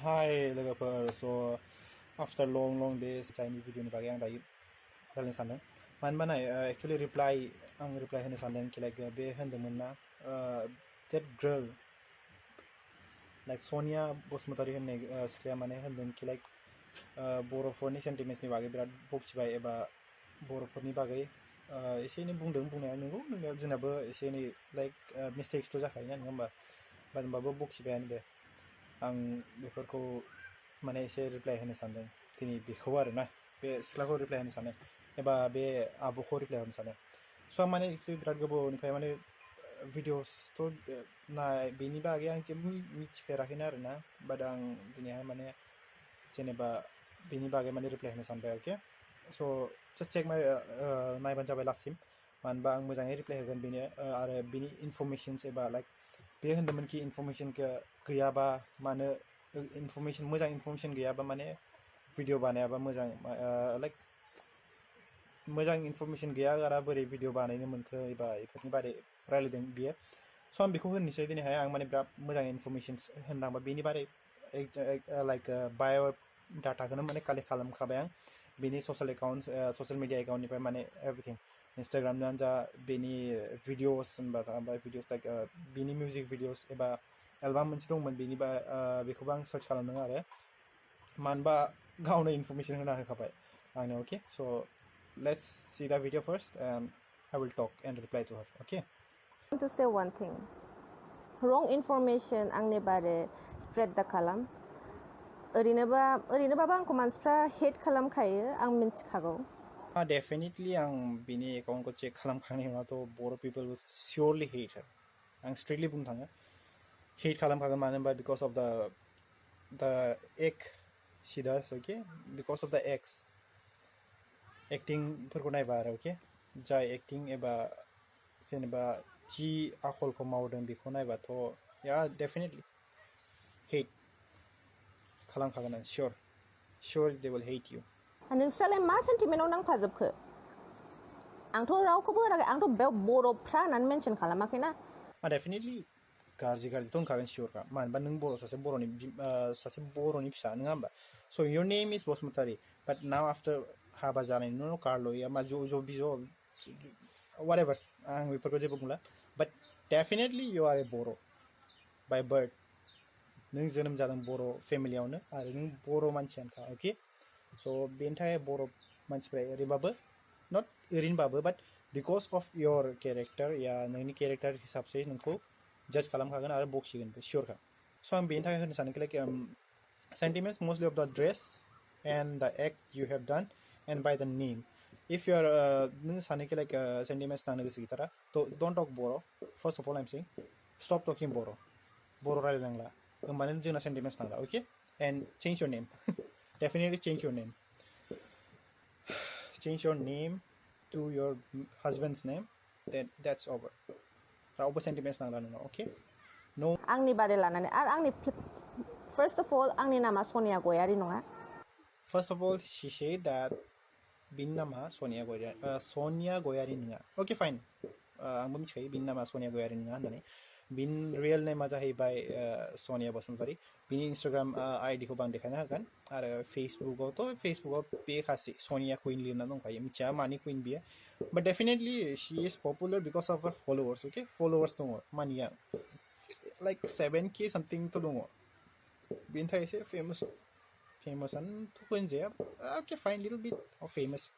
Hi लोगोफोर so after long days चाइनि भिडिअनि बागै आं दायो रायलायनो सानदों मानो होनबा actually आं रिप्लाइ होनो सानदों कि like बे होनदोंमोन ना that girl like sonia Basumatary होननाय सिख्लाया माने होनदों कि like बर'फोरनि सेन्टिमेन्ट्सनि बागै बिराद बखिबाय एबा बर'फोरनि बागै एसे एनै बुंदों बुंनाया नंगौ जोंनाबो एसे एनै लाइक मिस्टेक्सथ' जाखायोना नङा होमबा होनबाबो बखिबायानो बे आं बेफोरखौ माने एसे रिप्लाइ होनो सानदों दिनै बेखौ आरोना बे सिख्लाखौ रिप्लाइ होनो सानो एबा बे आब'खौ रिप्लाइ होनो सानो स' आं माने बिराद गोबावनिफ्राय माने भिडिअसथ' बेनि बागै आं जेबो मिथिफेराखैनो आरोना बाट आं दिनैहाय माने जेनेबा बेनि बागै माने रिप्लाइ होनो सानबाय अके स' जास्ट चेक नायबानो जाबाय लास्टसिम मानो होनबा आं मोजाङै रिप्लाइ होगोन बेनो आरो बेनि इनफरमेसन्स एबा लाइक बे होनदोंमोन कि इनफरमेसनखौ गैयाबा मानो मोजां इनफरमेसन गैयाबा माने भिडिअ बानायाबा मोजां लाइक मोजां इनफरमेसन गैया आरो बोरै भिडिअ बानायनो मोनखो एबा बेफोरनि बारै रायलायदों बियो स' आं बेखौ होननोसै दिनैहाय आं माने बिराद मोजां इनफरमेसन्स होनलांबा बेनि बारै लाइक बाय' डाटाखौनो माने कालेक्ट खालामखाबाय आं बेनि ससियेल मिडिया एकाउन्टनिफ्राय माने एभ्रिथिं इन्स्टाग्रामनियानो जा बेनि भिडिअस होनबा भिडिअस लाइक बेनि मिउजिक भिडिअस एबा एलबाम मोनसे दंमोन बेनि बेखौबो आं सार्च खालामदों आरो मानो होनबा गावनो इनफरमेसन होना होखाबाय आंनो अके स' let's see the video first I will talk and reply to her okay I want to say one thing wrong information आंनि बारे spread दा खालाम ओरैनोबाबो आंखौ मानसिफ्रा हेट खालामखायो आं मिन्थिखागौ डेफिनेटलि आं बेनि एकाउन्टखौ चेक खालामखांनायनि उनावथ' बर' people will surely hate her आं स्ट्रेटलि बुंनो थाङो हेट खालामखागोन मानो होनबा because of the act she does okay because of the एक्टिंफोरखौ नायबा आरो अके जाय एक्टिं एबा जेनेबा जि आखलखौ मावदों बेखौ नायबाथ' या डेफिनेटलि हेट खालामखागोन आं sure they will hate you नोंस्रालाय मा सेन्टिमेन्टआव नांफाजोबखो आंथ' रावखौबो होनाखै आंथ' बेयाव बर'फ्रा होननानै मेनसन खालामाखैना डेफिनेटलि गाज्रिथ' होनखागोन सियरखा मानो होनबा नों सासे बर'नि फिसा नङा होमबा स' योर नेम इज बसुमतारी बाट नाउ आफ्टार हाबा जानायनि उनाव कार्ल' या मा whatever आं बेफोरखौ जेबो बुंला बाट डेफिनेटलि इउ आर ए बर' बाय बार्थ नों जोनोम जादों बर' फेमिलियावनो आरो नों बर' मानसियानोखा अके स' बेनि थाखाय बर' मानसिफ्रा ओरैबाबो नट ओरैनोबाबो बाट बिकज अफ योर केरेक्टार या नोंनि केरेक्टार हिसाबसै नोंखौ जाज खालामखागोन आरो बखिगोनबो सियरखा स' आं बेनि थाखाय होनो सानो like sentiments mostly of the dress and the act you have done and by the name if you are नों सानोखि लाइक सेन्टिमेन्ट्स नांनो गोसो गैथारा डन्ट टक बर' फार्स्ट अफ अल आइम सेइं स्टप टकिं बर' रायलायनांला होमबानो जोंना सेन्टिमेन्ट्स नांला अके end change your name definitely change your name to your husband's name then that's over रावबो सेन्टिमेन्ट्स नांला नोंनाव अके नो आंनि बारे लानानै आरो आंनि फार्स्ट अफ अल आंनि नामा सनिया गयारि नङा first of all she said that बिनि नामा सनिया गयारि नङा अके फाइन आंबो मिथिखायो बिनि नामा सनिया गयारि नङा होननानै बिनि रियेल नेमा जाहैबाय सनिया बसुमतारी बिनि इन्स्टाग्राम आइडिखौ आं देखायना होगोन आरो फेसबुकआव बेखासै सनिया कुइन लिरना दंखायो मिथिया मानि कुइन बियो बाट definitely she is popular because of हार फलोवर्स अके फलोवर्स दङ मानिया लाइक 7K सामथिंथ' दङ बेनि थाखाय एसे फेमासआनोथ' होनजाया अके fine little bit of famous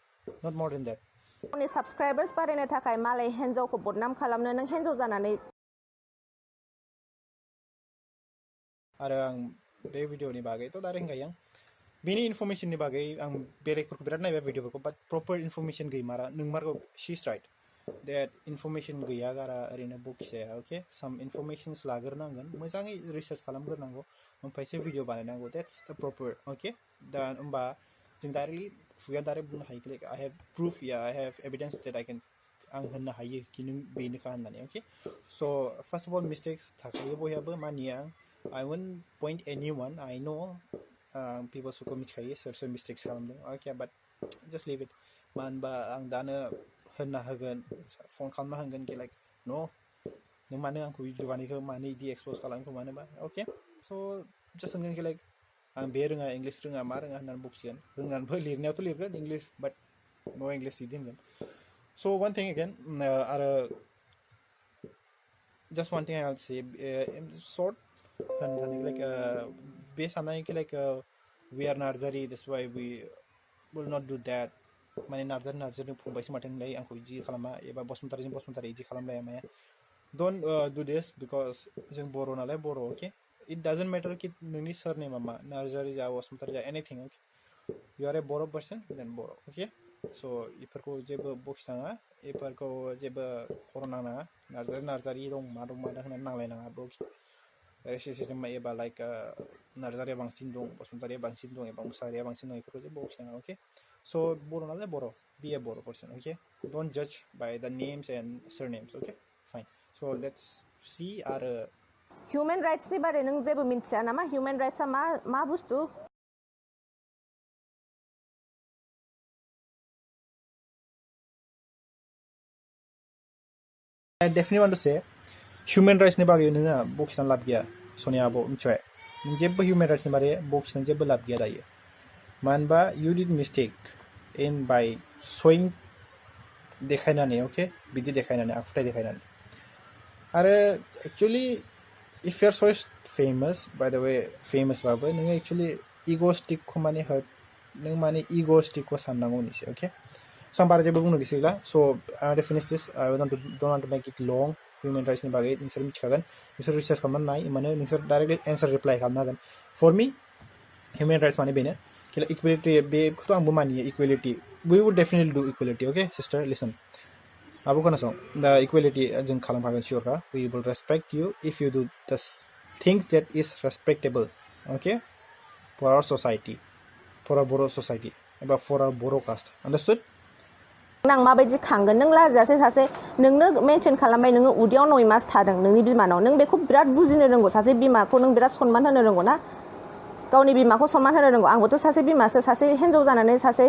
not more than that गावनि साबस्क्राइबार्स बारायनो थाखाय मालाय हिन्जावखौ बदनाम खालामनो नों हिन्जाव जानानै आरो आं बे भिडिअनि बागैथ' डाइरेक्ट होनखायो आं बेनि इनफरमेसननि बागै आं बेलेगफोरखौ बिराद नायबाय भिडिअफोरखौ बाट प्रपार इनफरमेसन गैमारा नोंमारगौ she is right that information गैया गारा ओरैनो बखिजाया अके साम इनफरमेसन्स लाग्रोनांगोन मोजाङै रिसार्च खालामग्रोनांगौ ओमफ्रायसो भिडिअ बानायनांगौ देट्स द प्रपार अके दा होमबा जों डाइरेक्टलि खुगायाव डाइरेक्ट बुंनो हायो लाइक आइ हेभ प्रुफ या आइ हेभ एभिडेन्स देट आं होननो हायो कि नों बेनोखा होननानै अके स' फार्स्ट अफ अल मिस्टेक्स थाखायो बयहाबो मानिया I won't point anyone. I know people who मिथिखायो सोर मिस्टेक्स खालामदों okay but just leave it मानो होनबा आं दानो होनना होगोन फन खालामना होगोन कि लाइक न' नों मानो आंखौ भिडिअ बानायखो मानो इदि एक्सप'ज खालामखो मानोबा okay so just होनगोन कि लाइक आं बे रोङा इंलिस रोङा मा रोङा होननानै बखिगोन रोंनानैबो लिरनायावथ' लिरगोन इंलिस बाट नो इंलिस बिदि होनगोन स' वान थिं एगेन आरो just one thing I will say in short and like based on like we are Narzary that's why we will not do that माने नार्जारी फंबायसो माथो होनलाय आंखौ इदि खालामा एबा बसुमतारीजों बसुमतारी इदि खालामलाया माया don't do this because जों बर' नालाय बर' okay it doesn't matter कि नोंनि सरनेमा मा नार्जारी जा बसुमतारी जा anything okay you are a Boro person then Boro okay so इफोरखौ जेबो बखिनाङा इफोरखौ जेबो खर' नांनाङा नार्जारी दं मा होननानै नांलायनाङा बखि रेसिसिजम एबा लाइक नार्जारिया बांसिन दं बसुमतारिया बांसिन दं एबा मुसाहारिया बांसिन दं इफोरखौ जेबो बखिनाङा okay so Boro नालाय बर' be a Boro person okay don't judge by the names and surnames okay fine so let's see आरो ह्युमेन राइट्सनि बारै नों जेबो मिन्थिया नामा ह्युमेन राइट्सआ मा बुस्थु I definitely want to say human rights नि बागै नोङो बखिनानै लाब गैया सोनिया आब' मिथिबाय नों जेबो human rights नि बागै बखिनानै जेबो लाब गैया दायो मानो होनबा you did mistake in by showing देखायनानै okay बिदि देखायनानै आखुथाय देखायनानै आरो actually if you are so famous by the way famous बाबो नोङो actually egoistic खौ माने hurt नों माने egoistic खौ साननांगौ निसे okay so आं बारा जेबो बुंनो गोसो गैला so I want to finish this I don't want to make it long human rights नि बागै नोंसोर मिथिखागोन नोंसोर रिसार्च खालामनानै नाय माने नोंसोर डाइरेक्टलि एन्सार रिप्लाइ खालामनो हागोन for me human rights माने बेनो कि equality बेखौथ' आंबो मानियो equality we would definitely do equality okay sister listen आब' खोनासं दा equality जों खालामखागोन sure we will respect you if you do the things that is respectable okay for our society for our Boro society एबा for our Boro caste understood आं माबायदि खांगोन नों लाजियासै सासे नोंनो mention खालामबाय नोङो उदैयाव 9 मास थादों नोंनि बिमानाव नों बेखौ बिराद बुजिनो रोंगौ सासे बिमाखौ नों बिराद सनमान होनो रोंगौ ना गावनि बिमाखौ सनमान होनो रोंगौ आंबोथ' सासे बिमासो सासे हिन्जाव जानानै सासे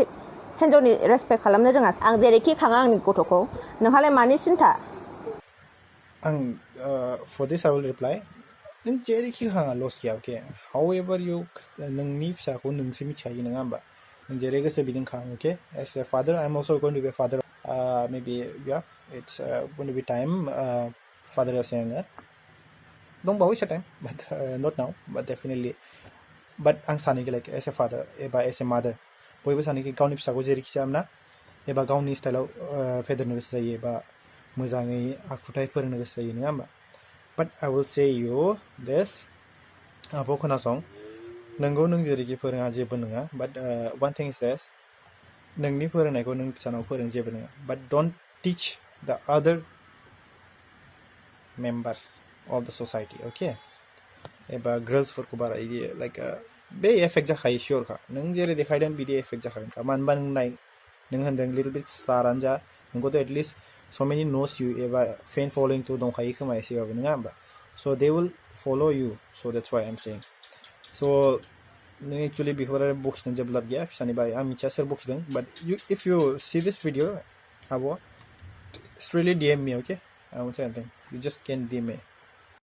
हिन्जावनि रेसपेक्ट खालामनो रोङासै आं जेरैखि खाङा आंनि गथ'खौ नोंहालाय मानि सिन्था आं for this I will reply नों जेरैखि खाङा लस गैया okay however you नोंनि फिसाखौ नोंसो मिथिखायो नङा होमबा नों जेरै गोसो बिदिनो खां okay as a father I'm also going to be a father maybe yeah it's going to be time father जासै आङो दंबावो एसे time but not now but definitely but आं सानोखि like as a father एबा as a mother बयबो सानोखि गावनि फिसाखौ जेरैखि जाया एबा गावनि स्टाइलाव फेदेरनो गोसो जायो एबा मोजाङै आखुथाय फोरोंनो गोसो जायो नङा होमबा but I will say you this आब' खोनासं नोंगौ नों जेरैखि फोरोङा जेबो नङा but one thing is this नोंनि फोरोंनायखौ नों फिसानाव फोरों जेबो नङा but don't teach the other members of the society okay एबा girlsफोरखौ बारा इदि like बे एफेक्ट जाखायो सियरखा नों जेरै देखायदों बिदि एफेक्ट जाखागोनखा मानो होनबा नों नाय नों होनदों लिटल बिट स्टारानो जा नोंखौथ' at least so many knows you एबा fan following to दंखायो खोमा एसेबाबो नङा होमबा so they will follow you so that's why I'm saying so नों एक्चुअलि बेखौ बखिदों जेबो लाब गैया फिसानि बागै आं मिथिया सोर बखिदों but you if you see this video आब' it's really DM me okay I won't say anything you just can DM me